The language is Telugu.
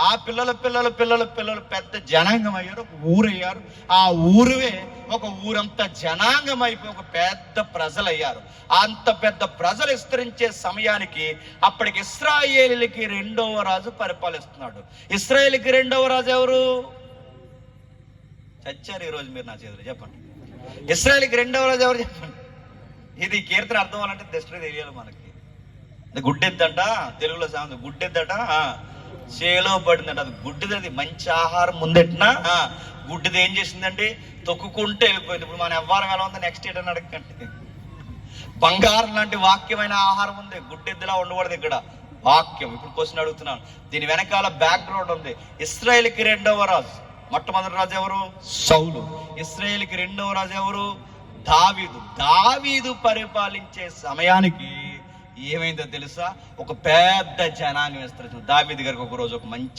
ఆ పిల్లల పిల్లలు పిల్లలు పిల్లలు పెద్ద జనాంగం అయ్యారు, ఒక ఊరయ్యారు. ఆ ఊరువే ఒక ఊరంతా జనాంగం అయిపోయి ఒక పెద్ద ప్రజలు అయ్యారు. అంత పెద్ద ప్రజలు విస్తరించే సమయానికి అప్పటికి ఇశ్రాయేలుకి రెండవ రాజు పరిపాలిస్తున్నాడు. ఇశ్రాయేలుకి రెండవ రాజు ఎవరు? చచ్చారు ఈరోజు మీరు నా చేతులు, చెప్పండి. ఇశ్రాయేలుకి రెండవ రాజు ఎవరు చెప్పండి. ఇది కీర్తన అర్థం అవ్వాలంటే దృష్టి తెలియాలి మనకి. గుడ్డెద్దంట, తెలుగులో సామెత, గుడ్డెద్దట చేలో పడిందంట. అది గుడ్డిది, అది మంచి ఆహారం ముందెట్టినా గుడ్డిది ఏం చేసిందండి, తొక్కుకుంటూ వెళ్ళిపోయింది. ఇప్పుడు మన ఎవ్వరం ఎలా ఉంది, నెక్స్ట్ ఏంటని అడగండి. బంగారం లాంటి వాక్యమైన ఆహారం ఉంది, గుడ్డెద్దులా ఉండకూడదు ఇక్కడ వాక్యం. ఇప్పుడు క్వశ్చన్ అడుగుతున్నాను, దీని వెనకాల బ్యాక్గ్రౌండ్ ఉంది. ఇశ్రాయేలుకి రెండవ రాజు, మొట్టమొదటి రాజు ఎవరు? సౌలు. ఇశ్రాయేలుకి రెండవ రాజు ఎవరు? దావీదు. దావీదు పరిపాలించే సమయానికి ఏమైందో తెలుసా? ఒక పెద్ద జనాంగం విస్తరించింది. దావీదు గారికి ఒక రోజు ఒక మంచి